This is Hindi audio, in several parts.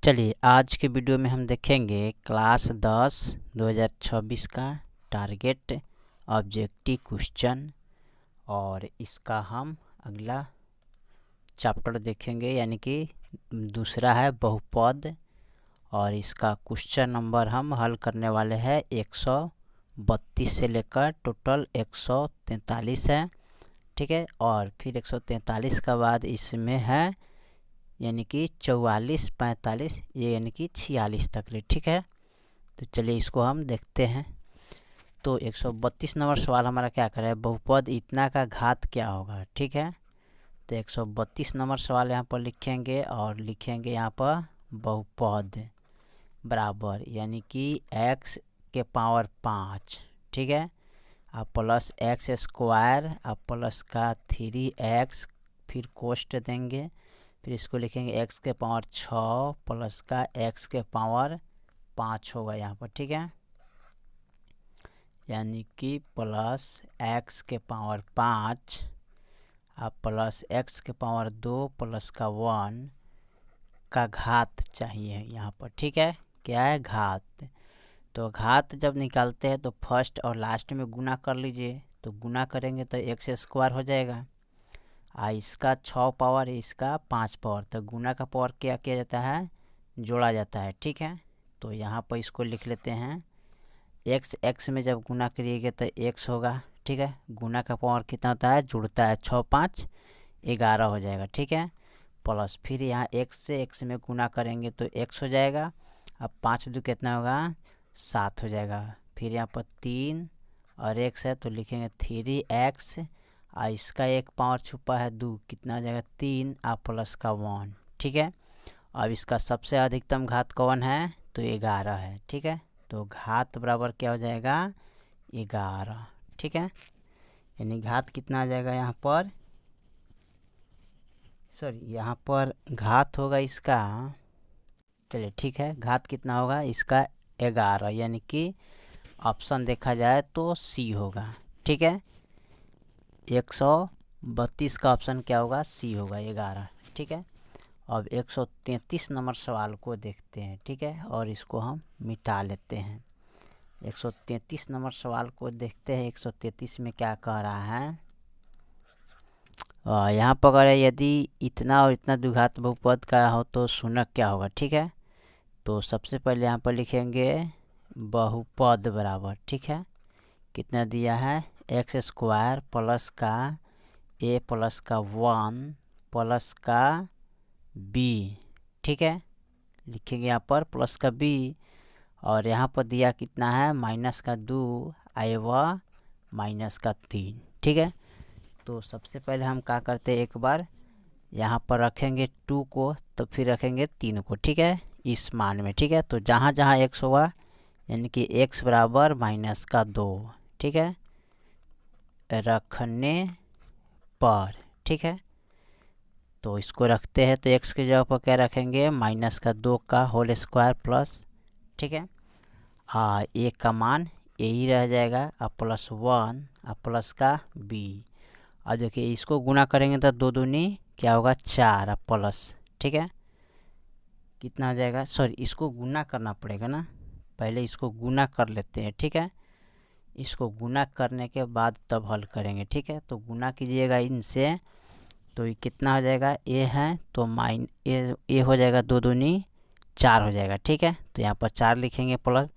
चलिए आज के वीडियो में हम देखेंगे क्लास 10 2026 का टारगेट ऑब्जेक्टिव क्वेश्चन और इसका हम अगला चैप्टर देखेंगे, यानी कि दूसरा है बहुपद। और इसका क्वेश्चन नंबर हम हल करने वाले हैं 132 से लेकर टोटल 143 है, ठीक है। और फिर 143 का बाद इसमें है यानी कि 44, 45, ये यानी कि 46 तक ले, ठीक है। तो चलिए इसको हम देखते हैं। तो 132 नंबर सवाल हमारा क्या कर रहा है, बहुपद इतना का घात क्या होगा, ठीक है। तो 132 नंबर सवाल यहाँ पर लिखेंगे और लिखेंगे यहाँ पर बहुपद बराबर यानी कि x के पावर 5, ठीक है, अब प्लस एक्स स्क्वायर, अब प्लस का 3x, फिर कोष्ट देंगे, फिर इसको लिखेंगे x के पावर 6 प्लस का x के पावर 5 होगा यहाँ पर, ठीक है। यानी कि प्लस x के पावर 5 अब प्लस x के पावर 2 प्लस का 1 का घात चाहिए यहाँ पर, ठीक है। क्या है, घात। तो घात जब निकालते हैं तो फर्स्ट और लास्ट में गुना कर लीजिए। तो गुना करेंगे तो x स्क्वायर हो जाएगा, इसका 6 पावर, इसका 5 पावर, तो गुना का पावर क्या किया जाता है, जोड़ा जाता है, ठीक है। तो यहाँ पर इसको लिख लेते हैं x में जब गुना करिएगा तो x होगा, ठीक है। गुना का पावर कितना होता है, जुड़ता है, 6 5 11 हो जाएगा, ठीक है। प्लस फिर यहाँ x से x में गुना करेंगे तो x हो जाएगा, अब 5 2 कितना होगा, 7 हो जाएगा। फिर यहाँ पर 3 और x है तो लिखेंगे 3x, इसका एक पावर छुपा है 2, कितना हो जाएगा 3, प्लस का 1, ठीक है। अब इसका सबसे अधिकतम घात कौन है, तो 11 है, ठीक है। तो घात बराबर क्या हो जाएगा, 11, ठीक है। यानी घात कितना आ जाएगा यहाँ पर, सॉरी यहाँ पर घात होगा इसका, चलिए ठीक है, घात कितना होगा इसका 11, यानी कि ऑप्शन देखा जाए तो सी होगा, ठीक है। 132 का ऑप्शन क्या होगा, सी होगा, 11, ठीक है। अब 133 नंबर सवाल को देखते हैं, ठीक है, और इसको हम मिटा लेते हैं। 133 नंबर सवाल को देखते हैं। 133 में क्या कह रहा है, यहाँ पर अगर यदि इतना और इतना द्विघात बहुपद का हो तो शून्य क्या होगा, ठीक है। तो सबसे पहले यहाँ पर लिखेंगे बहुपद बराबर, ठीक है, कितना दिया है, एक्स स्क्वायर प्लस का a प्लस का 1 प्लस का b, ठीक है। लिखेंगे यहाँ पर प्लस का b, और यहाँ पर दिया कितना है, माइनस का 2 आएगा माइनस का 3, ठीक है। तो सबसे पहले हम क्या करते हैं, एक बार यहाँ पर रखेंगे 2 को, तो फिर रखेंगे 3 को, ठीक है, इस मान में, ठीक है। तो जहाँ जहाँ x होगा यानी कि x बराबर माइनस का 2, ठीक है, रखने पर, ठीक है। तो इसको रखते हैं तो x की जगह पर क्या रखेंगे, माइनस का 2 का होल स्क्वायर प्लस, ठीक है, a का मान यही रह जाएगा, अब प्लस 1 अब प्लस का b। अब देखिए इसको गुना करेंगे तो 2 दूनी क्या होगा, 4, अब प्लस, ठीक है, कितना हो जाएगा, सॉरी इसको गुना करना पड़ेगा ना, पहले इसको गुना कर लेते हैं, ठीक है। इसको गुना करने के बाद तब हल करेंगे, ठीक है। तो गुना कीजिएगा इनसे, तो ये कितना हो जाएगा, ए है तो ए हो जाएगा, 2 दूनी 4 हो जाएगा, ठीक है। तो यहाँ पर 4 लिखेंगे प्लस,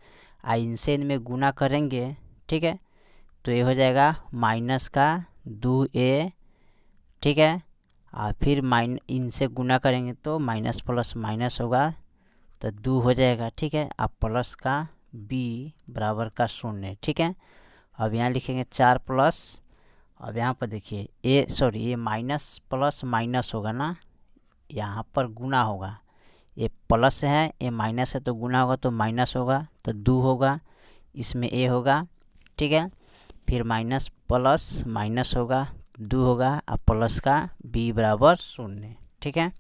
इनसे इनमें गुना करेंगे, ठीक है, तो ये हो जाएगा माइनस का 2a, ठीक है। फिर इनसे गुना करेंगे तो माइनस प्लस माइनस होगा तो 2 हो जाएगा, ठीक है। अब प्लस का b बराबर का 0, ठीक है। अब यहाँ लिखेंगे 4 प्लस, अब यहाँ पर देखिए ये माइनस प्लस माइनस होगा ना, यहाँ पर गुना होगा, ये प्लस है ये माइनस है तो गुना होगा तो माइनस होगा तो 2 होगा, इसमें a होगा, ठीक है। फिर माइनस प्लस माइनस होगा 2 होगा, अब प्लस का b बराबर 0, ठीक है।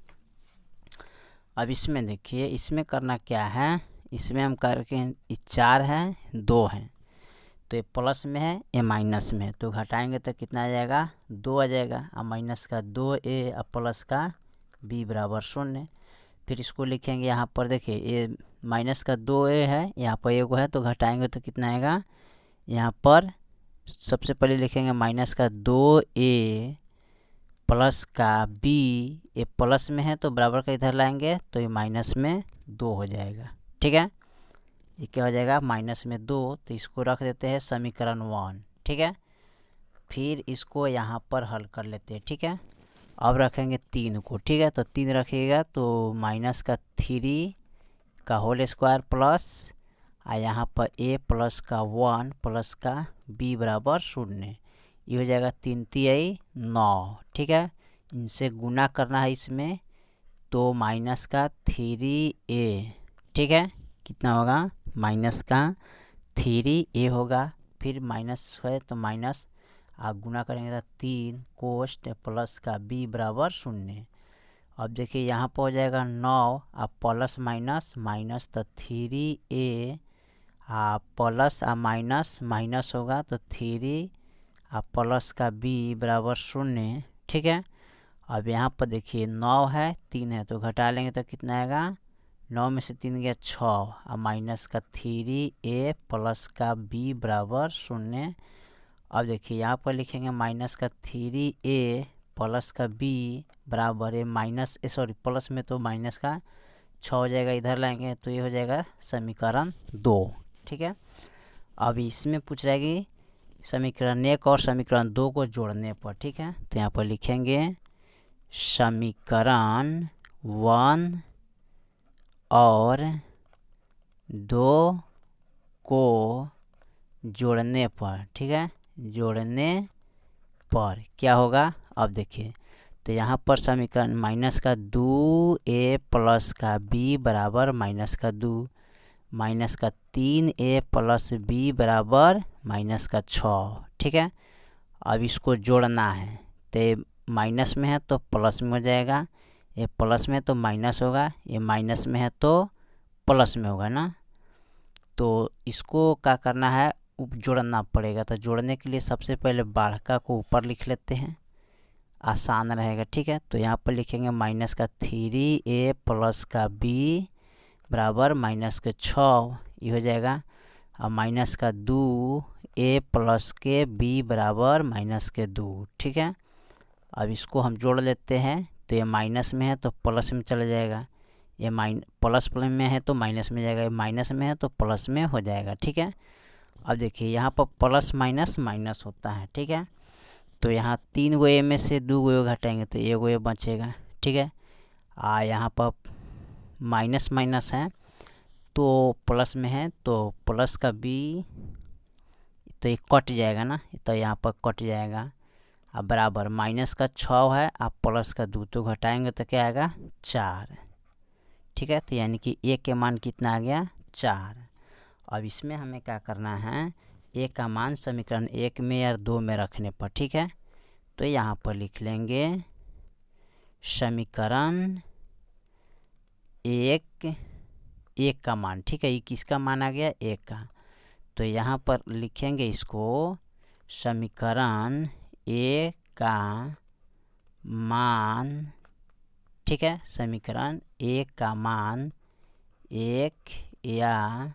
अब इसमें देखिए इसमें करना क्या है, इसमें हम करके 4 है 2 है, तो ये प्लस में है ये माइनस में है, तो घटाएंगे तो कितना आ जाएगा, 2 आ जाएगा, अब माइनस का 2a अब प्लस का b बराबर 0। फिर इसको लिखेंगे यहाँ पर, देखिए ये माइनस का 2a है, यहाँ पर एगो है तो घटाएंगे तो कितना आएगा, यहाँ पर सबसे पहले लिखेंगे माइनस का 2a प्लस का b, ये प्लस में है तो बराबर का इधर लाएंगे तो ये माइनस में 2 हो जाएगा। ठीक है, ये क्या हो जाएगा, माइनस में 2, तो इसको रख देते हैं समीकरण 1। ठीक है, फिर इसको यहाँ पर हल कर लेते हैं। ठीक है, अब रखेंगे 3 को। ठीक है, तो 3 रखिएगा तो माइनस का 3 का होल स्क्वायर प्लस यहाँ पर a प्लस का 1 प्लस का b बराबर 0, ये हो जाएगा 3 3 9। ठीक है, इनसे गुना करना है इसमें, तो माइनस का 3a। ठीक है, कितना होगा, माइनस का 3a होगा। फिर माइनस है तो माइनस आप गुना करेंगे तो 3 कोष्ट प्लस का b बराबर 0। अब देखिए यहाँ पर हो जाएगा 9, आप प्लस माइनस माइनस तो 3a प्लस माइनस माइनस होगा तो 3 प्लस का b बराबर 0। ठीक है, अब यहाँ पर देखिए 9 है 3 है तो घटा लेंगे तो कितना आएगा, 9 में से 3 गया 6 माइनस का 3a प्लस का b बराबर 0। अब देखिए यहाँ पर लिखेंगे माइनस का 3a प्लस का b बराबर है माइनस सॉरी प्लस में तो माइनस का 6 हो जाएगा, इधर लाएंगे तो ये हो जाएगा समीकरण 2। ठीक है, अब इसमें पूछ रहा है कि समीकरण 1 और समीकरण 2 को जोड़ने पर। ठीक है, तो यहाँ पर लिखेंगे समीकरण 1 और 2 को जोड़ने पर। ठीक है, जोड़ने पर क्या होगा, अब देखिए तो यहाँ पर समीकरण माइनस का 2a प्लस का b बराबर माइनस का 2 माइनस का 3a प्लस b बराबर माइनस का 6। ठीक है, अब इसको जोड़ना है तो ये माइनस में है तो प्लस में हो जाएगा, ये प्लस में तो माइनस होगा, ये माइनस में है तो प्लस में होगा ना। तो इसको क्या करना है, जोड़ना पड़ेगा। तो जोड़ने के लिए सबसे पहले बाढ़का को ऊपर लिख लेते हैं, आसान रहेगा। ठीक है, तो यहाँ पर लिखेंगे माइनस का 3a प्लस का b बराबर माइनस के 6, ये हो जाएगा। अब माइनस का 2a प्लस के b बराबर माइनस के 2। ठीक है, अब इसको हम जोड़ लेते हैं तो ये माइनस में है तो प्लस में चला जाएगा, ये प्लस में है तो माइनस में जाएगा, ये माइनस में है तो प्लस में हो जाएगा। ठीक है, अब देखिए यहाँ पर प्लस माइनस माइनस होता है। ठीक है, तो यहाँ 3 गो a में से 2 गो घटाएंगे तो 1 गो a बचेगा। ठीक है, यहाँ पर माइनस माइनस है तो प्लस में है तो प्लस का b तो ये कट जाएगा ना, तो यहाँ पर कट जाएगा। अब बराबर माइनस का 6 है, आप प्लस का 2 तो घटाएंगे तो क्या आएगा, 4। ठीक है, तो यानी कि a के मान कितना आ गया, 4। अब इसमें हमें क्या करना है, a का मान समीकरण 1 में या 2 में रखने पर। ठीक है, तो यहाँ पर लिख लेंगे समीकरण 1 का मान। ठीक है, ये किसका मान आ गया, 1 का। तो यहाँ पर लिखेंगे इसको समीकरण 1 का मान। ठीक है, समीकरण 1 का मान 1 या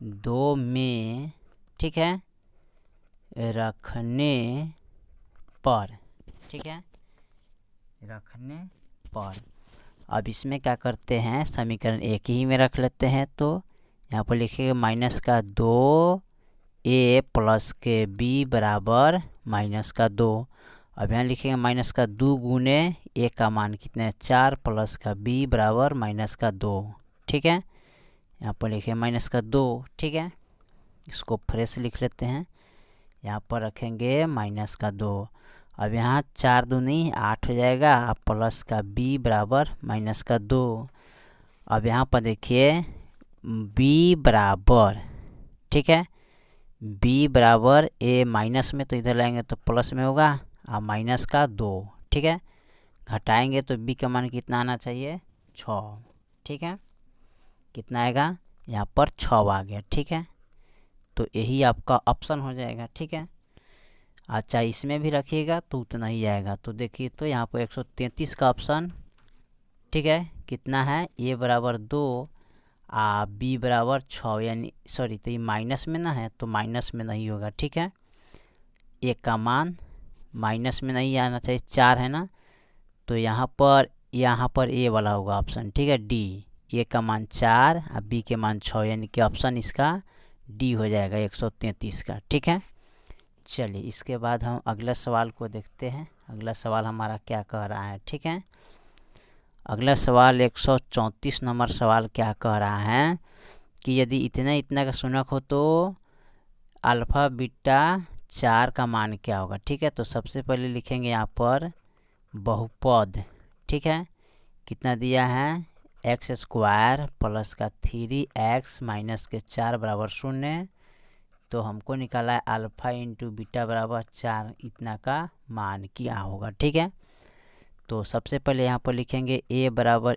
2 में, ठीक है, रखने पर। ठीक है, रखने पर। अब इसमें क्या करते हैं, समीकरण 1 ही में रख लेते हैं। तो यहाँ पर लिखेंगे माइनस का 2a प्लस के b बराबर माइनस का 2। अब यहाँ लिखेंगे माइनस का 2 गुने a का मान कितना है, 4 प्लस का b बराबर माइनस का 2। ठीक है, यहाँ पर लिखेंगे माइनस का 2। ठीक है, इसको फ्रेश लिख लेते हैं, यहाँ पर रखेंगे माइनस का 2। अब यहाँ 4 दूनी 8 हो जाएगा, अब प्लस का b बराबर माइनस का 2। अब यहाँ पर देखिए b बराबर, ठीक है, b बराबर a माइनस में तो इधर लाएंगे तो प्लस में होगा, अब माइनस का 2। ठीक है, घटाएंगे तो b का मान कितना आना चाहिए, 6। ठीक है, कितना आएगा, यहाँ पर 6 आ गया। ठीक है, तो यही आपका ऑप्शन हो जाएगा। ठीक है, अच्छा इसमें भी रखिएगा तो उतना ही आएगा। तो देखिए तो यहाँ पर 133 का ऑप्शन, ठीक है, कितना है, ए बराबर 2 बी बराबर 6, यानी सॉरी तो ये माइनस में ना है तो माइनस में नहीं होगा, ठीक है। ए का मान माइनस में नहीं आना चाहिए, 4 है ना, तो यहाँ पर ए वाला होगा ऑप्शन, ठीक है, डी। ए का मान 4 और बी के मान 6, यानी कि ऑप्शन इसका डी हो जाएगा 133 का, ठीक है। चलिए इसके बाद हम अगला सवाल को देखते हैं। अगला सवाल हमारा क्या कह रहा है, ठीक है। अगला सवाल 134 नंबर सवाल क्या कह रहा है कि यदि इतना इतना का शून्यक हो तो अल्फ़ा बीटा 4 का मान क्या होगा, ठीक है। तो सबसे पहले लिखेंगे यहाँ पर बहुपद, ठीक है। कितना दिया है, एक्स स्क्वायर प्लस का 3x माइनस के 4 बराबर 0। तो हमको निकाला है अल्फ़ा इंटू बीटा बराबर 4, इतना का मान क्या होगा, ठीक है। तो सबसे पहले यहाँ पर लिखेंगे a बराबर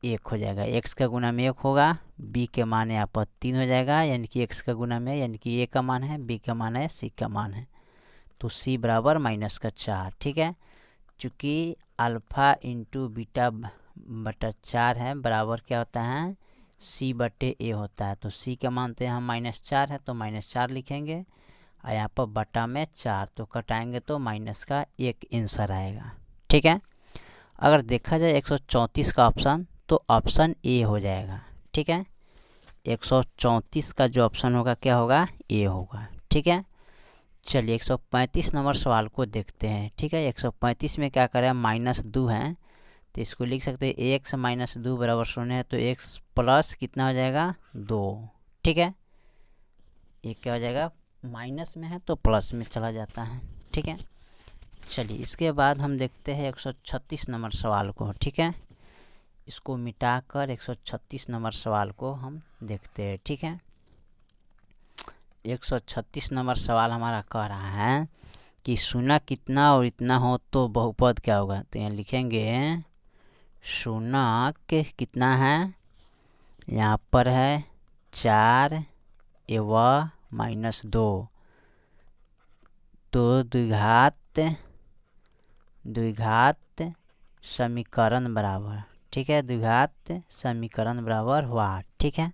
1 हो जाएगा, x का गुना में 1 होगा, b के मान यहाँ पर 3 हो जाएगा, यानी कि x का गुना में, यानी कि a का मान है, b का मान है, c का मान है। तो c बराबर माइनस का 4, ठीक है। चूँकि अल्फ़ा इंटू बीटा बटा 4 है बराबर क्या होता है, c बटे a होता है। तो c का मानते हैं हम -4 है तो -4 लिखेंगे, और यहाँ पर बटा में 4 तो कटाएंगे तो माइनस का 1 आंसर आएगा, ठीक है। अगर देखा जाए 134 का ऑप्शन तो ऑप्शन ए हो जाएगा, ठीक है। 134 का जो ऑप्शन होगा क्या होगा, ए होगा, ठीक है। चलिए 135 नंबर सवाल को देखते हैं, ठीक है। 135 में क्या करें, -2 है तो इसको लिख सकते हैं x माइनस 2 बराबर 0 है, तो x प्लस कितना हो जाएगा 2, ठीक है। ये क्या हो जाएगा, माइनस में है तो प्लस में चला जाता है, ठीक है। चलिए इसके बाद हम देखते हैं 136 नंबर सवाल को, ठीक है। इसको मिटाकर 136 नंबर सवाल को हम देखते हैं, ठीक है। 136 नंबर सवाल हमारा कह रहा है कि शून्य कितना और इतना हो तो बहुपद क्या होगा। तो यहाँ लिखेंगे शून्य कितना है, यहाँ पर है 4 एवं -2, तो द्विघात समीकरण बराबर, ठीक है, द्विघात समीकरण बराबर हुआ, ठीक है।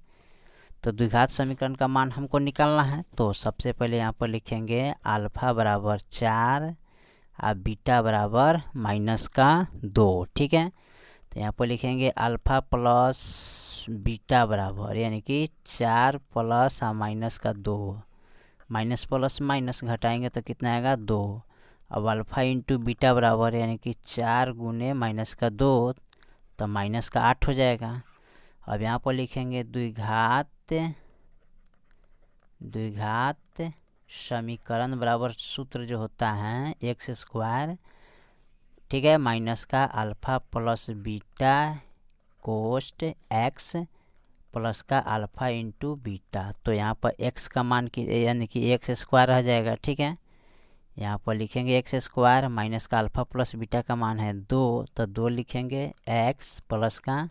तो द्विघात समीकरण का मान हमको निकालना है, तो सबसे पहले यहाँ पर लिखेंगे अल्फ़ा बराबर 4 और बीटा बराबर -2, ठीक है। तो यहाँ पर लिखेंगे अल्फ़ा प्लस बीटा बराबर, यानी कि 4 प्लस और -2, माइनस प्लस माइनस घटाएंगे तो कितना आएगा 2। अब अल्फ़ा इंटू बीटा बराबर यानी कि 4 गुने -2 तो -8 हो जाएगा। अब यहाँ पर लिखेंगे द्विघात समीकरण बराबर सूत्र जो होता है एक्स स्क्वायर, ठीक है, माइनस का alpha plus beta cos x plus का अल्फ़ा इंटू बीटा। तो यहाँ पर x का मान की यानी कि एक्स स्क्वायर रह जाएगा, ठीक है। यहाँ पर लिखेंगे एक्स स्क्वायर माइनस का अल्फ़ा प्लस बीटा का मान है 2, तो 2 लिखेंगे, x प्लस का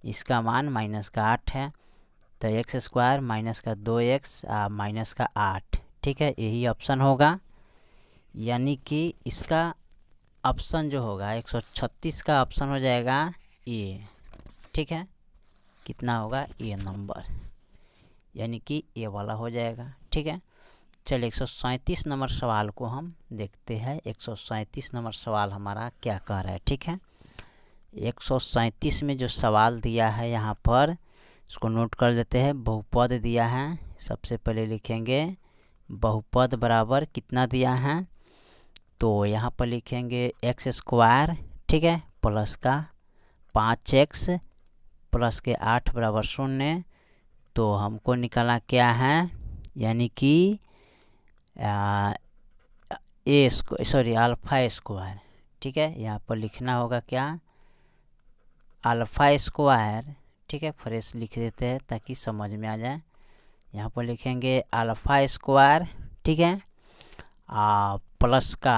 इसका मान -8 है, तो एक्स स्क्वायर माइनस का 2x माइनस का 8, ठीक है, यही ऑप्शन होगा। यानी कि इसका ऑप्शन जो होगा 136 का ऑप्शन हो जाएगा ए, ठीक है। कितना होगा, ए नंबर, यानी कि ए वाला हो जाएगा, ठीक है। चलिए 137 नंबर सवाल को हम देखते हैं। 137 नंबर सवाल हमारा क्या कह रहा है, ठीक है। 137 में जो सवाल दिया है यहाँ पर इसको नोट कर लेते हैं। बहुपद दिया है, सबसे पहले लिखेंगे बहुपद बराबर कितना दिया है, तो यहाँ पर लिखेंगे एक्स स्क्वायर, ठीक है, प्लस का 5x प्लस के 8 बराबर 0। तो हमको निकालना क्या है, यानी कि अल्फ़ा स्क्वायर, ठीक है। यहाँ पर लिखना होगा क्या, अल्फ़ा स्क्वायर, ठीक है, फ्रेश लिख देते हैं ताकि समझ में आ जाए। यहाँ पर लिखेंगे अल्फ़ा स्क्वायर, ठीक है, प्लस का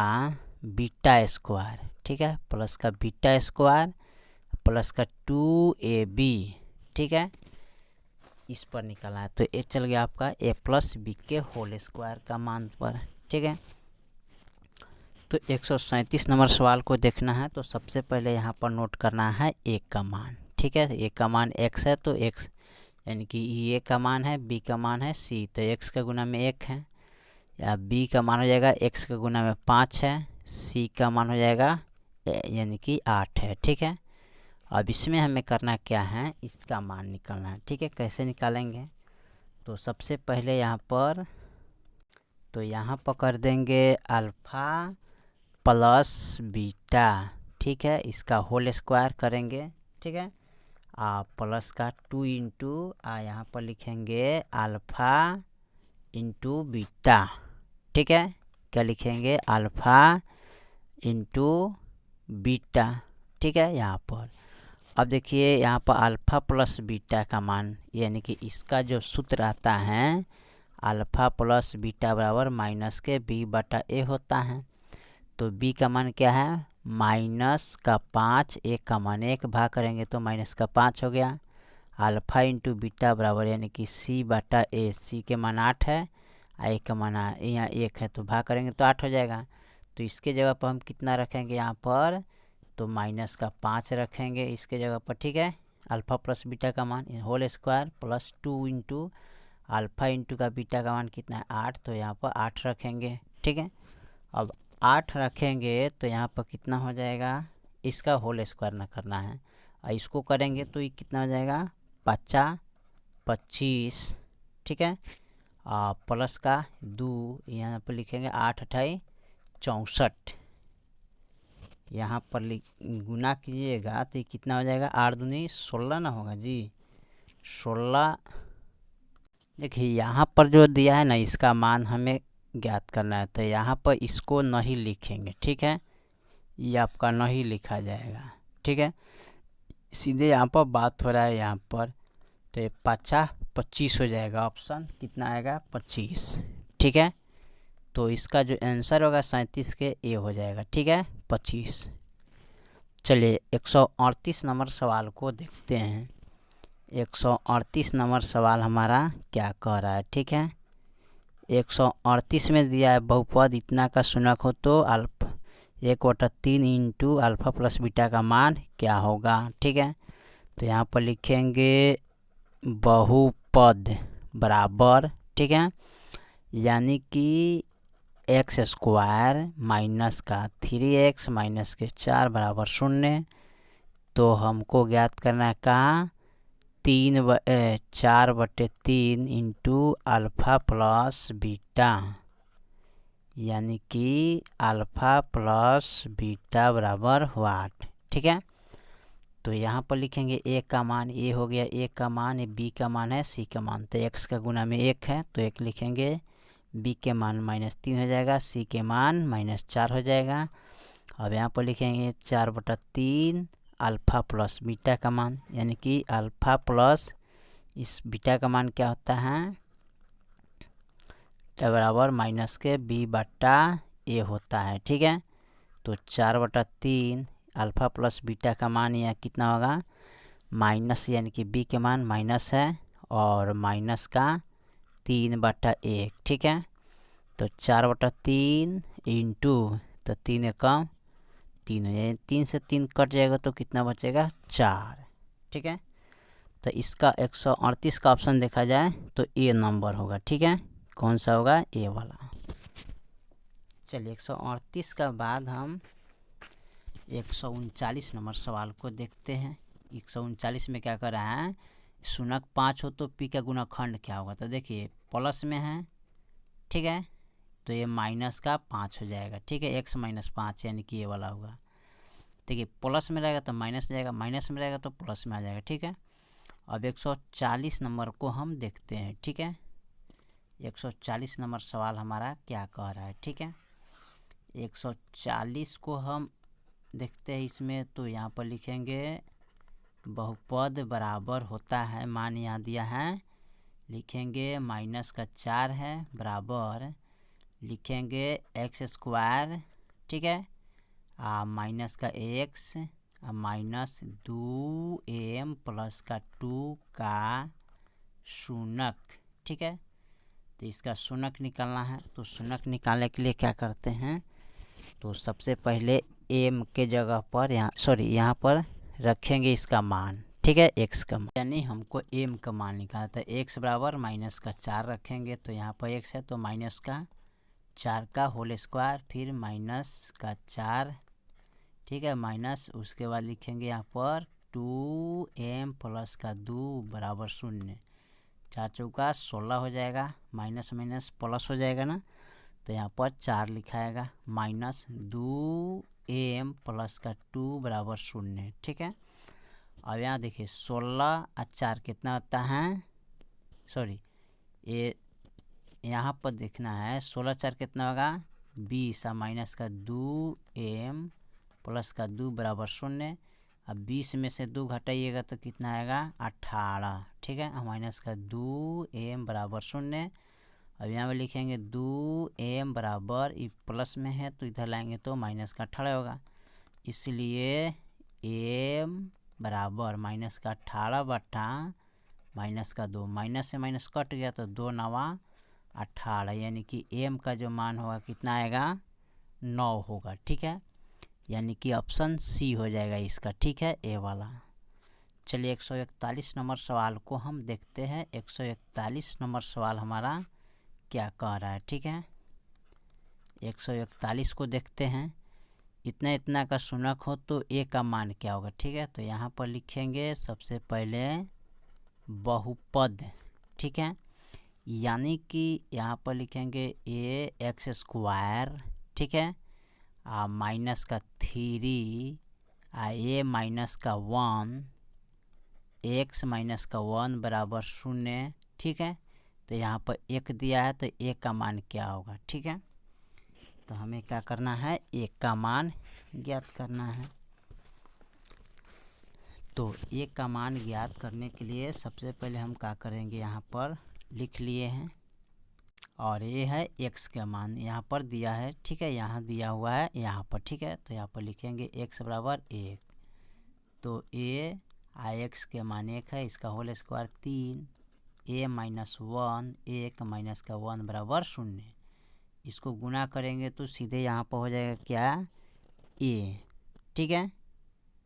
बीटा स्क्वायर, ठीक है, प्लस का बीटा स्क्वायर प्लस का 2ab, ठीक है, इस पर निकाला है। तो ये चल गया आपका a प्लस बी के होल स्क्वायर का मान पर, ठीक है। तो 137 नंबर सवाल को देखना है तो सबसे पहले यहाँ पर नोट करना है a का मान, ठीक है। ए का मान x है तो x यानी कि ए का मान है, बी का मान है c, तो x का गुना में 1 है, या b का मान हो जाएगा x का गुना में 5 है, c का मान हो जाएगा यानी कि 8 है। ठीक है। अब इसमें हमें करना क्या है, इसका मान निकालना है। ठीक है, कैसे निकालेंगे, तो सबसे पहले यहाँ पर कर देंगे अल्फ़ा प्लस बीटा। ठीक है, इसका होल स्क्वायर करेंगे। ठीक है, प्लस का 2 इंटू यहाँ पर लिखेंगे अल्फ़ा इंटू बीटा। ठीक है, क्या लिखेंगे, अल्फ़ा इंटू बीटा। ठीक है, यहाँ पर अब देखिए यहाँ पर अल्फ़ा प्लस बीटा का मान यानी कि इसका जो सूत्र आता है अल्फ़ा प्लस बीटा बराबर माइनस के बी बटा ए होता है। तो बी का मान क्या है, माइनस का 5, ए का मान 1, भाग करेंगे तो माइनस का 5 हो गया। अल्फ़ा इंटू बीटा बराबर यानी कि सी बटा ए, सी के मान 8 है, ए का मान यहाँ 1 है, तो भाग करेंगे तो 8 हो जाएगा। तो इसके जगह पर हम कितना रखेंगे यहाँ पर, तो माइनस का 5 रखेंगे इसके जगह पर। ठीक है, अल्फ़ा प्लस बीटा का मान whole square plus 2 into alpha into का बीटा का मान कितना है 8, तो यहाँ पर 8 रखेंगे। ठीक है, अब 8 रखेंगे तो यहाँ पर कितना हो जाएगा, इसका होल स्क्वायर ना करना है, और इसको करेंगे तो ये कितना हो जाएगा 25। ठीक है, प्लस का 2 यहाँ पर लिखेंगे 8 अठाई 64, यहाँ पर गुना कीजिएगा तो ये कितना हो जाएगा 8 दूनी 16 ना होगा जी, 16। देखिए यहाँ पर जो दिया है ना इसका मान हमें ज्ञात करना है, तो यहाँ पर इसको नहीं लिखेंगे। ठीक है, ये आपका नहीं लिखा जाएगा। ठीक है, सीधे यहाँ पर बात हो रहा है यहाँ पर, तो ये 25 हो जाएगा, ऑप्शन कितना आएगा 25। ठीक है, तो इसका जो आंसर होगा 37 के ए हो जाएगा। ठीक है, 25। चलिए 138 नंबर सवाल को देखते हैं। 138 नंबर सवाल हमारा क्या कह रहा है। ठीक है, 138 में दिया है बहुपद इतना का शून्यक हो तो 1/3 इंटू अल्फ़ा प्लस बीटा का मान क्या होगा। ठीक है, तो यहाँ पर लिखेंगे बहुपद बराबर, ठीक है, यानी कि एक्स स्क्वायर माइनस का 3x माइनस के 4 बराबर 0। तो हमको ज्ञात करना है कहाँ, 4/3 इंटू अल्फ़ा प्लस बीटा, यानी कि अल्फ़ा प्लस बीटा बराबर वाट। ठीक है, तो यहाँ पर लिखेंगे ए का मान, ए हो गया ए का मान, बी का मान है सी का मान, तो एक्स का गुना में 1 है तो 1 लिखेंगे, बी के मान -3 हो जाएगा, सी के मान -4 हो जाएगा। अब यहाँ पर लिखेंगे 4/3 अल्फ़ा प्लस बीटा का मान, यानी कि अल्फ़ा प्लस इस बीटा का मान क्या होता है, बराबर माइनस के बी बटा ए होता है। ठीक है, तो 4/3 अल्फ़ा प्लस बीटा का मान यहाँ कितना होगा, माइनस यानी कि बी के मान माइनस है और माइनस का 3/1। ठीक है, तो 4/3 इंटू, तो 3 एकम 3 हो जाएगा, 3 से 3 कट जाएगा तो कितना बचेगा 4। ठीक है, तो इसका 138 का ऑप्शन देखा जाए तो ए नंबर होगा। ठीक है, कौन सा होगा, ए वाला। चलिए 138 का बाद हम 139 नंबर सवाल को देखते हैं। 139 में क्या कर रहा है, शून्यक 5 हो तो पी का गुणनखंड क्या होगा, तो देखिए प्लस में है। ठीक है, तो ये माइनस का 5 हो जाएगा। ठीक है, x - 5 यानी कि ये वाला होगा। देखिए प्लस में रहेगा तो माइनस जाएगा, माइनस में रहेगा तो प्लस में आ जाएगा। ठीक है, अब 140 नंबर को हम देखते हैं। ठीक है, 140 नंबर सवाल हमारा क्या कह रहा है। ठीक है, 140 को हम देखते हैं इसमें, तो यहाँ पर लिखेंगे बहुपद बराबर होता है, मान यहाँ दिया है, लिखेंगे माइनस का 4 है बराबर लिखेंगे एक्स स्क्वायर। ठीक है, माइनस का x माइनस 2m प्लस का 2 का शून्यक। ठीक है, तो इसका शून्यक निकालना है, तो शून्यक निकालने के लिए क्या करते हैं, तो सबसे पहले m के जगह पर यहाँ पर रखेंगे इसका मान। ठीक है, x का मान, यानी हमको m का मान निकालना था। x बराबर माइनस का 4 रखेंगे तो यहाँ पर x है तो माइनस का 4 का होल स्क्वायर, फिर माइनस का 4, ठीक है, माइनस उसके बाद लिखेंगे यहाँ पर 2m प्लस का 2 बराबर 0। 4 चौका 16 हो जाएगा, माइनस माइनस प्लस हो जाएगा ना, तो यहाँ पर 4 लिखाएगा, माइनस 2m प्लस का 2 बराबर 0। ठीक है, अब यहाँ देखिए 16 और 4 कितना होता है, सॉरी ये यहाँ पर देखना है, 16 4 कितना होगा 20 और माइनस का 2m प्लस का 2 बराबर 0। अब 20 में से 2 घटाइएगा तो कितना आएगा 18। ठीक है, माइनस का 2m बराबर 0। अब यहाँ पे लिखेंगे 2m बराबर, ये प्लस में है तो इधर लाएंगे तो माइनस का 18 होगा, इसलिए m बराबर माइनस का 18 बटा माइनस का 2, माइनस से माइनस कट गया तो 2 नवा 18, यानी कि m का जो मान होगा कितना आएगा 9 होगा। ठीक है, यानी कि ऑप्शन सी हो जाएगा इसका। ठीक है, ए वाला। चलिए 141 नंबर सवाल को हम देखते हैं। 141 नंबर सवाल हमारा क्या कह रहा है। ठीक है, 141 को देखते हैं। इतना इतना का शून्यक हो तो ए का मान क्या होगा। ठीक है, तो यहाँ पर लिखेंगे सबसे पहले बहुपद। ठीक है, यानी कि यहाँ पर लिखेंगे ए एक्स स्क्वायर, ठीक है, माइनस का 3 ए माइनस का 1, एक्स माइनस का 1 बराबर 0। ठीक है, तो यहाँ पर 1 दिया है तो ए का मान क्या होगा। ठीक है, तो हमें क्या करना है, ए का मान ज्ञात करना है। तो ए का मान ज्ञात करने के लिए सबसे पहले हम क्या करेंगे, यहाँ पर लिख लिए हैं और ये है x का मान यहाँ पर दिया है। ठीक है, यहाँ दिया हुआ है यहाँ पर। ठीक है, तो यहाँ पर लिखेंगे x बराबर 1, तो a आई एक्स के मान 1 है, इसका whole square 3, a minus 1, 1 minus का 1 बराबर 0। इसको गुना करेंगे तो सीधे यहाँ पर हो जाएगा क्या a। ठीक है,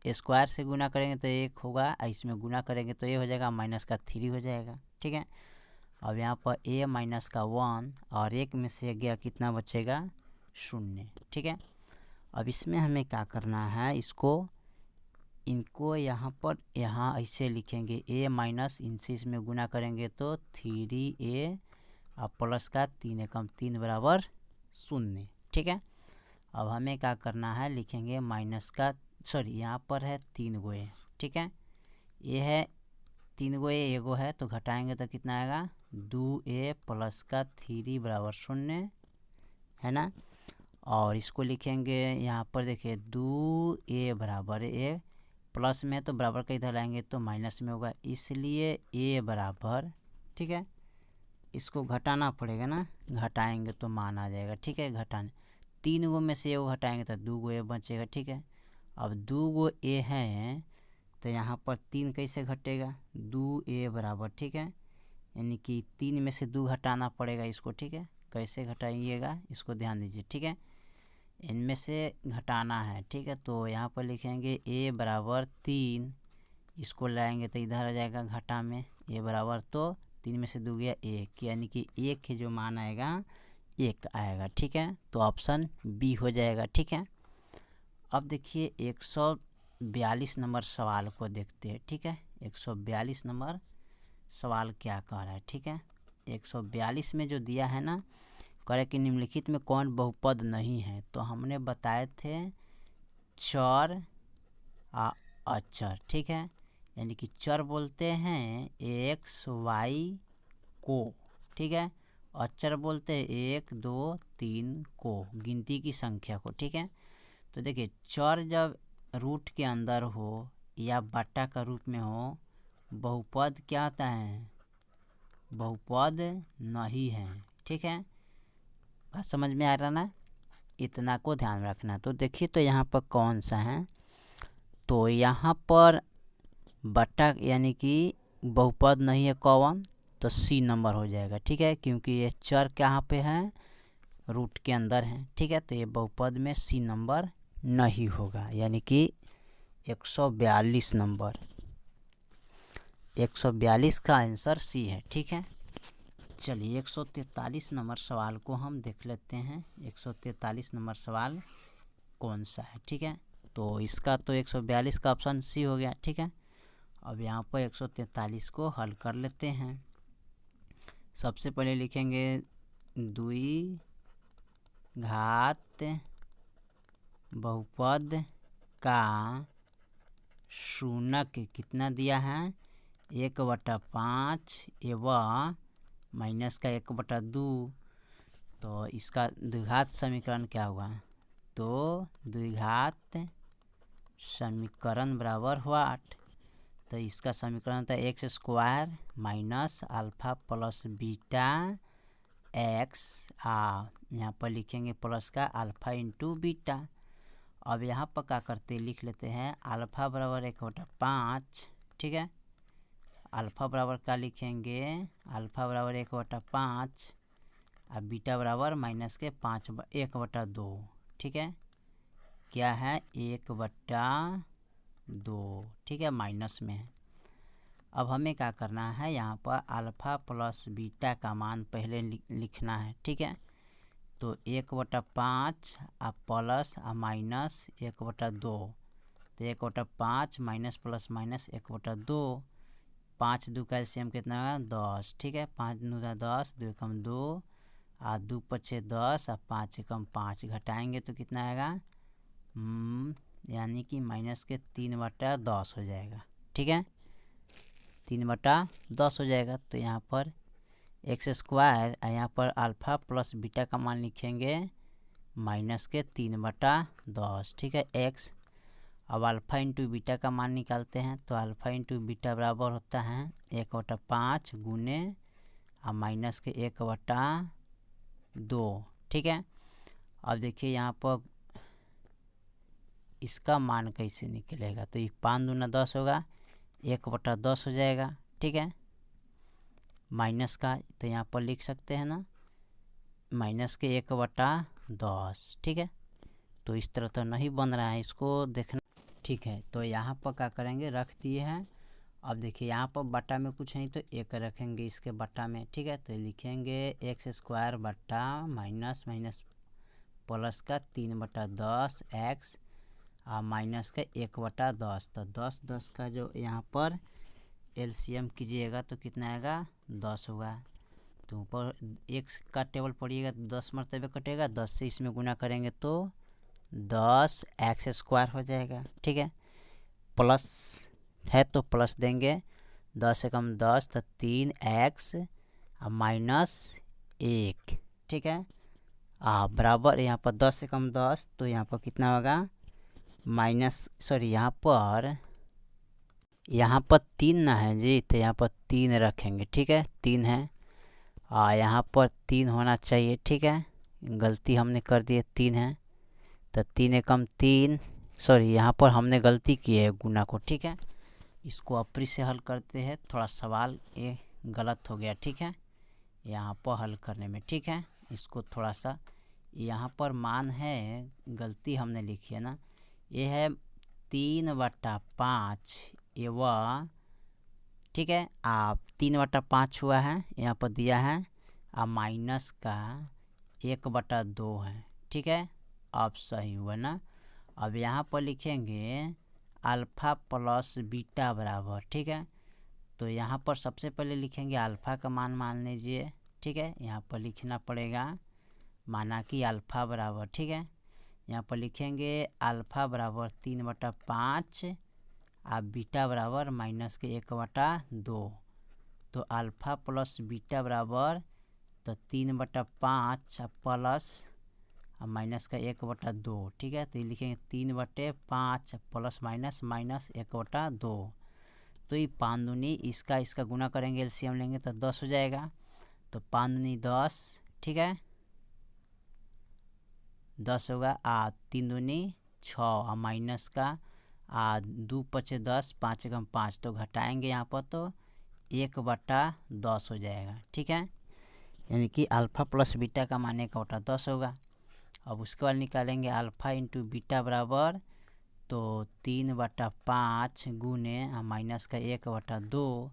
स्क्वायर से गुना करेंगे तो 1 होगा, इसमें गुना करेंगे तो ये हो जाएगा माइनस का 3 हो जाएगा। ठीक है, अब यहाँ पर a माइनस का 1 और 1 में से गया कितना बचेगा 0। ठीक है, अब इसमें हमें क्या करना है, इनको यहाँ पर यहाँ ऐसे लिखेंगे a माइनस, इनसे इसमें गुना करेंगे तो 3a और प्लस का 3 एकम 3 बराबर 0। ठीक है, अब हमें क्या करना है, लिखेंगे माइनस का, सॉरी यहाँ पर है 3 गो a। ठीक है, ये है 3 गो a, एगो है तो घटाएंगे तो कितना आएगा 2a प्लस का 3 बराबर 0 है ना। और इसको लिखेंगे यहाँ पर देखिए 2a बराबर a, प्लस में तो बराबर का इधर लाएंगे तो माइनस में होगा, इसलिए a बराबर, ठीक है, इसको घटाना पड़ेगा ना, घटाएंगे तो मान आ जाएगा। ठीक है, घटाने 3 गो में से एगो घटाएंगे तो 2 गो a बचेगा। ठीक है, अब 2 गो a है तो यहाँ पर 3 कैसे घटेगा 2a बराबर, ठीक है, यानी कि 3 में से 2 घटाना पड़ेगा इसको। ठीक है, कैसे घटाइएगा इसको ध्यान दीजिए। ठीक है, इनमें से घटाना है। ठीक है, तो यहाँ पर लिखेंगे a बराबर 3, इसको लाएंगे तो इधर आ जाएगा घटा में a बराबर, तो 3 में से 2 गया 1, यानी कि 1 के जो मान आएगा 1 आएगा। ठीक है, तो ऑप्शन बी हो जाएगा। ठीक है, अब देखिए 142 नंबर सवाल को देखते हैं। ठीक है, 142 नंबर सवाल क्या कह रहा है। ठीक है, 142 में जो दिया है ना, कह रहे कि निम्नलिखित में कौन बहुपद नहीं है, तो हमने बताए थे चर अचर। ठीक है, यानी कि चर बोलते हैं x y को, ठीक है, अचर बोलते हैं 1 2 3 को, गिनती की संख्या को। ठीक है, तो देखिए चर जब रूट के अंदर हो या बट्टा का रूप में हो, बहुपद क्या होता है, बहुपद नहीं है। ठीक है, बात समझ में आ रहा ना, इतना को ध्यान रखना। तो देखिए तो यहाँ पर कौन सा है, तो यहाँ पर बट्टा यानी कि बहुपद नहीं है कौन, तो सी नंबर हो जाएगा। ठीक है, क्योंकि ये चर कहाँ पे है, रूट के अंदर है। ठीक है, तो ये बहुपद में सी नंबर नहीं होगा, यानी कि 142 नंबर 142 का आंसर सी है। ठीक है, चलिए 143 नंबर सवाल को हम देख लेते हैं। 143 नंबर सवाल कौन सा है? ठीक है, तो इसका तो 142 का ऑप्शन सी हो गया। ठीक है, अब यहाँ पर 143 को हल कर लेते हैं। सबसे पहले लिखेंगे द्वि घात बहुपद का शून्यक कितना दिया है? 1/5 एवं माइनस का 1/2। तो इसका द्विघात समीकरण क्या हुआ? तो द्विघात समीकरण बराबर हुआ 8। तो इसका समीकरण होता है x square minus alpha plus beta x. यहाँ पर लिखेंगे प्लस का अल्फा इंटू बीटा। अब यहाँ पर क्या करते लिख लेते हैं, अल्फा बराबर 1/5। ठीक है, अल्फा बराबर क्या लिखेंगे? अल्फा बराबर 1/5 और बीटा बराबर माइनस के 1/2। ठीक है, क्या है? 1/2। ठीक है, माइनस में है। अब हमें क्या करना है, यहाँ पर अल्फा प्लस बीटा का मान पहले लिखना है। ठीक है, तो 1/5 और प्लस और माइनस 1/2। तो 1/5 माइनस प्लस माइनस 1/2। 5 2 का एलसीएम कितना होगा? 10। ठीक है, 5 2 10, 2 कम 2 और 2 5 10 और 5 कम 5 घटाएंगे तो कितना आएगा? यानी कि माइनस के 3/10 हो जाएगा। ठीक है, 3/10 हो जाएगा। तो यहाँ पर एक्स स्क्वायर और यहाँ पर अल्फा प्लस बीटा का मान लिखेंगे माइनस के 3/10। ठीक है, एक्स। अब अल्फा इंटू बीटा का मान निकालते हैं। तो अल्फा इंटू बीटा बराबर होता है 1/5 गुने और माइनस के 1/2। ठीक है, अब देखिए यहाँ पर इसका मान कैसे निकलेगा? तो ये 5 दूना 10 होगा, 1/10 हो जाएगा। ठीक है, माइनस का तो यहाँ पर लिख सकते हैं ना, माइनस के 1/10। ठीक है, तो इस तरह तो नहीं बन रहा है, इसको देखना। ठीक है, तो यहाँ पर क्या करेंगे, रख दिए हैं। अब देखिए यहाँ पर बट्टा में कुछ नहीं तो एक रखेंगे इसके बट्टा में। ठीक है, तो लिखेंगे एक्स स्क्वायर बट्टा माइनस माइनस प्लस का 3/10 एक्स और माइनस का 1/10। तो 10 10 का जो यहाँ पर एलसीएम कीजिएगा तो कितना आएगा? 10 होगा। तो ऊपर एक्स का टेबल पढ़िएगा तो 10 मरतबे कटेगा, 10 से इसमें गुना करेंगे तो 10 एक्स स्क्वायर हो जाएगा। ठीक है, प्लस है तो प्लस देंगे, 10 से कम 10 तो 3 एक्स और माइनस 1। ठीक है, बराबर यहाँ पर 10 से कम 10 तो यहाँ पर कितना होगा? माइनस सॉरी यहाँ पर 3 ना है जी, तो यहाँ पर 3 रखेंगे। ठीक है, 3 है यहाँ पर 3 होना चाहिए। ठीक है, गलती हमने कर दी है, 3 है तो 3 एकम 3, सॉरी यहाँ पर हमने गलती की है गुना को। ठीक है, इसको अपरी से हल करते हैं, थोड़ा सवाल ये गलत हो गया। ठीक है, यहाँ पर हल करने में। ठीक है, इसको थोड़ा सा यहाँ पर मान है, गलती हमने लिखी है ना, ये है 3/5 एवं। ठीक है, 3/5 हुआ है यहाँ पर दिया है और माइनस का 1/2 है। ठीक है, अब सही हुआ ना। अब यहाँ पर लिखेंगे अल्फ़ा प्लस बीटा बराबर। ठीक है, तो यहाँ पर सबसे पहले लिखेंगे अल्फ़ा का मान लीजिए। ठीक है, यहाँ पर लिखना पड़ेगा माना कि अल्फ़ा बराबर। ठीक है, यहाँ पर लिखेंगे अल्फ़ा बराबर 3/5 और बीटा बराबर माइनस के 1/2। तो अल्फ़ा प्लस बीटा बराबर तो 3/5 प्लस और माइनस का 1/2। ठीक है, तो ये लिखेंगे 3/5 प्लस माइनस माइनस 1/2। तो ये 5 दूनी इसका गुना करेंगे, एलसीएम लेंगे तो 10 हो जाएगा। तो 5 दूनी 10। ठीक है, 10 होगा 3 दूनी 6 और माइनस का 2 5 10, 5 एकम 5 तो घटाएंगे यहाँ पर तो 1/10 हो जाएगा। ठीक है, यानी कि अल्फ़ा प्लस बीटा का मान 1/10 होगा। अब उसके बाद निकालेंगे अल्फ़ा इंटू बीटा बराबर तो 3/5 गुने माइनस का 1/2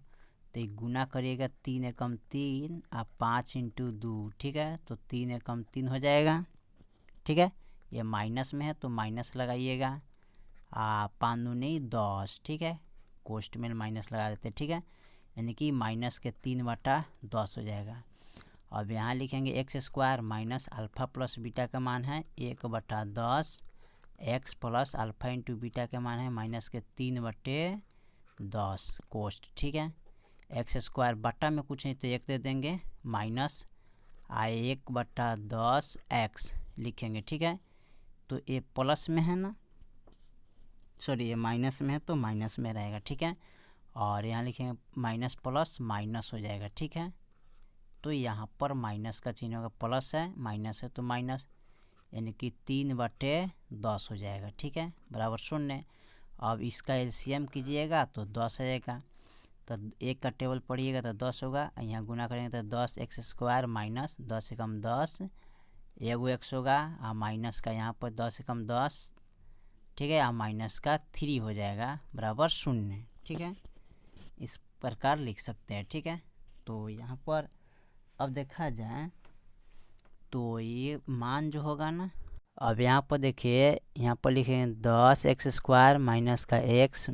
तो ये गुना करिएगा 3 एकम 3 और 5 इंटू 2, ठीक है। तो 3 एकम 3 हो जाएगा, ठीक है। ये माइनस में है तो माइनस लगाइएगा, 5 दूनी 10, ठीक है। कोष्ट में माइनस लगा देते, ठीक है। यानी कि माइनस के 3/10 हो जाएगा। अब यहाँ लिखेंगे x square minus alpha plus beta का मान है 1/10, x plus alpha into beta का मान है माइनस के 3/10 कोष्ट, ठीक है। एक्स स्क्वायर बट्टा में कुछ नहीं तो 1 दे देंगे, माइनस 1/10 एक्स लिखेंगे, ठीक है। तो ये प्लस में है ना, सॉरी ये माइनस में है तो माइनस में रहेगा, ठीक है। और यहाँ लिखेंगे माइनस प्लस माइनस हो जाएगा, ठीक है। तो यहाँ पर माइनस का चिन्ह होगा, प्लस है माइनस है तो माइनस, यानी कि 3/10 हो जाएगा, ठीक है, बराबर 0। अब इसका एलसीएम कीजिएगा तो 10 आ जाएगा। तो 1 का टेबल पढ़िएगा तो 10 होगा, यहाँ गुना करेंगे तो 10 एक्स स्क्वायर माइनस 10 एकम 10, एगो एक्स होगा, और माइनस का यहाँ पर 10 एकम 10, ठीक है, और माइनस का 3 हो जाएगा बराबर 0, ठीक है। इस प्रकार लिख सकते हैं, ठीक है। तो यहाँ पर अब देखा जाए तो ये मान जो होगा ना, अब यहाँ पर देखिए, यहाँ पर लिखेंगे 10 एक्स स्क्वायर माइनस का एक्स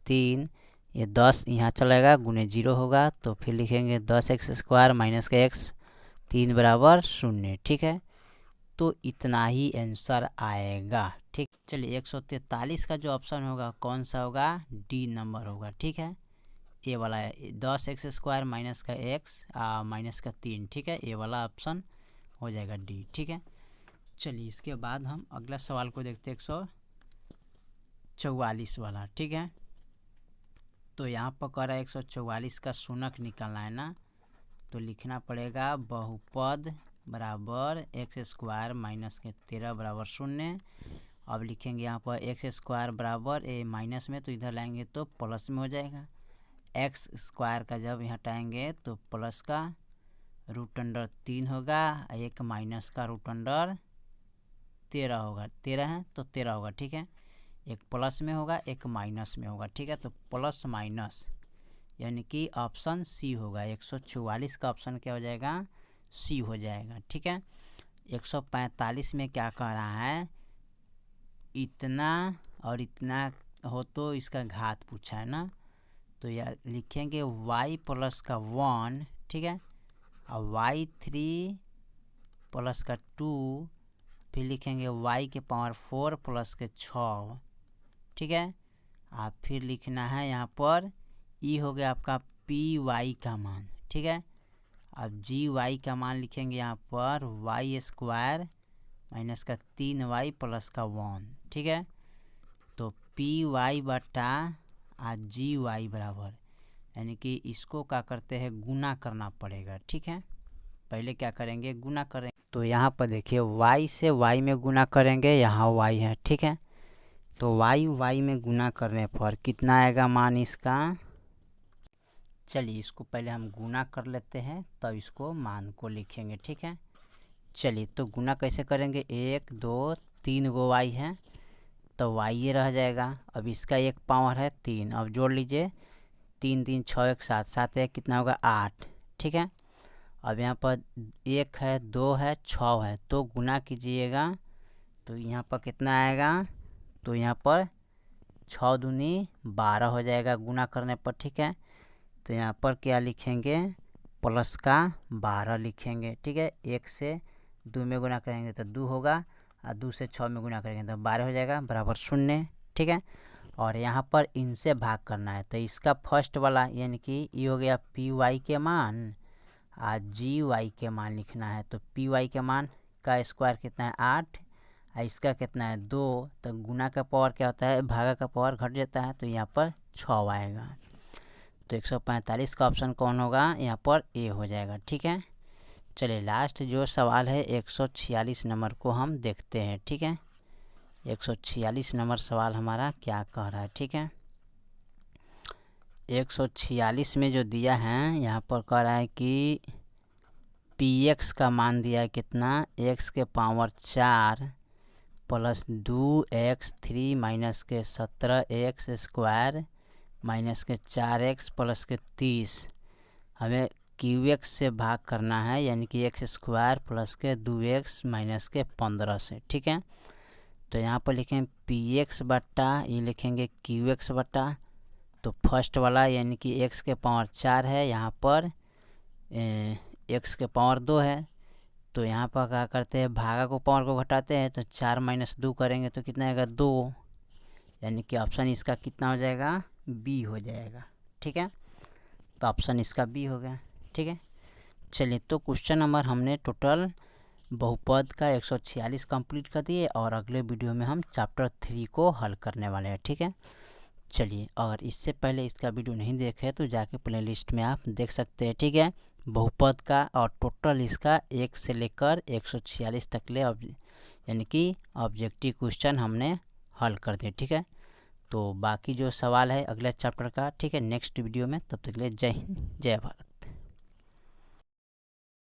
3, ये 10 यहाँ चलेगा गुने 0 होगा, तो फिर लिखेंगे 10 एक्स स्क्वायर माइनस का एक्स 3 बराबर 0, ठीक है। तो इतना ही आंसर आएगा, ठीक। चलिए 143 का जो ऑप्शन होगा कौन सा होगा, डी नंबर होगा, ठीक है। ए वाला है 10 एक्स स्क्वायर माइनस का एक्स माइनस का 3, ठीक है, ए वाला ऑप्शन हो जाएगा डी, ठीक है। चलिए इसके बाद हम अगला सवाल को देखते हैं 144 वाला, ठीक है। तो यहाँ पर कह रहा है 144 का शून्यक निकालना है ना, तो लिखना पड़ेगा बहुपद बराबर एक्स स्क्वायर माइनस के 13 बराबर 0। अब लिखेंगे यहाँ पर एक्स स्क्वायर बराबर ए माइनस में तो इधर लाएंगे तो प्लस में हो जाएगा, एक्स स्क्वायर का जब यहाँ हटाएंगे तो प्लस का √3 होगा, एक माइनस का √13 होगा, 13 है तो 13 होगा, ठीक है। एक प्लस में होगा एक माइनस में होगा, ठीक है। तो प्लस माइनस यानी कि ऑप्शन सी होगा, 144 का ऑप्शन क्या हो जाएगा, सी हो जाएगा, ठीक है। 145 में क्या कह रहा है, इतना और इतना हो तो इसका घात पूछा है ना, तो यार लिखेंगे y प्लस का 1, ठीक है, और y3 प्लस का 2, फिर लिखेंगे y के पावर 4 प्लस के 6, ठीक है। आप फिर लिखना है यहाँ पर ई हो गया आपका py का मान, ठीक है। अब gy का मान लिखेंगे यहाँ पर y स्क्वायर माइनस का 3y प्लस का 1, ठीक है। तो py बटा gy बराबर, यानी कि इसको क्या करते हैं, गुना करना पड़ेगा, ठीक है। पहले क्या करेंगे, गुना करेंगे। तो यहाँ पर देखिए y से y में गुना करेंगे, यहाँ y है, ठीक है। तो y में गुना करने पर कितना आएगा मान इसका, चलिए इसको पहले हम गुना कर लेते हैं तब इसको मान को लिखेंगे, ठीक है। चलिए तो गुना कैसे करेंगे, 1 2 3 गो y है तो y ये रह जाएगा। अब इसका एक पावर है 3, अब जोड़ लीजिए 3 3 6 1 7 7 1 कितना होगा 8, ठीक है। अब यहाँ पर 1 है 2 है 6 है तो गुना कीजिएगा तो यहाँ पर कितना आएगा, तो यहाँ पर 6 दूनी 12 हो जाएगा गुना करने पर, ठीक है। तो यहाँ पर क्या लिखेंगे, प्लस का 12 लिखेंगे, ठीक है। 1 से 2 में गुना करेंगे तो 2 होगा, और 2 से 6 में गुना करेंगे तो 12 हो जाएगा बराबर 0, ठीक है। और यहाँ पर इनसे भाग करना है तो इसका फर्स्ट वाला यानी कि ये हो गया py के मान और gy के मान लिखना है। तो py के मान का स्क्वायर कितना है 8, और इसका कितना है 2, तो गुना का पावर क्या होता है, भागा का पावर घट जाता है, तो यहाँ पर 6 आएगा। तो 145 का ऑप्शन कौन होगा, यहाँ पर ए हो जाएगा, ठीक है। चलिए लास्ट जो सवाल है 146 नंबर को हम देखते हैं, ठीक है। 146 नंबर सवाल हमारा क्या कह रहा है, ठीक है। 146 में जो दिया है यहाँ पर कह रहा है कि px का मान दिया है कितना, x के पावर 4 प्लस 2x3 माइनस के 17x स्क्वायर माइनस के 4x प्लस के 30 हमें क्यू से भाग करना है, यानी कि एक्स स्क्वायर प्लस के 2x माइनस के 15 से। ठीक है, तो यहाँ पर लिखेंगे पी एक्स बट्टा, ये लिखेंगे क्यू एक्स बट्टा, तो फर्स्ट वाला यानी कि x के पावर 4 है, यहाँ पर x के पावर 2 है। तो यहाँ पर क्या करते हैं, भागा को पावर को घटाते हैं, तो 4 माइनस 2 करेंगे तो कितना आएगा 2, यानी कि ऑप्शन इसका कितना हो जाएगा, बी हो जाएगा। ठीक है, तो ऑप्शन इसका बी हो गया। ठीक है, चलिए तो क्वेश्चन नंबर हमने टोटल बहुपद का 146 कंप्लीट कर दिए, और अगले वीडियो में हम चैप्टर 3 को हल करने वाले हैं। ठीक है, चलिए अगर इससे पहले इसका वीडियो नहीं देखे तो जाके प्लेलिस्ट में आप देख सकते हैं। ठीक है, बहुपद का और टोटल इसका 1 से लेकर 146 तक ले यानी कि ऑब्जेक्टिव क्वेश्चन हमने हल कर दिए। ठीक है, तो बाकी जो सवाल है अगले चैप्टर का, ठीक है, नेक्स्ट वीडियो में। तब तक के लिए जय हिंद, जय भारत।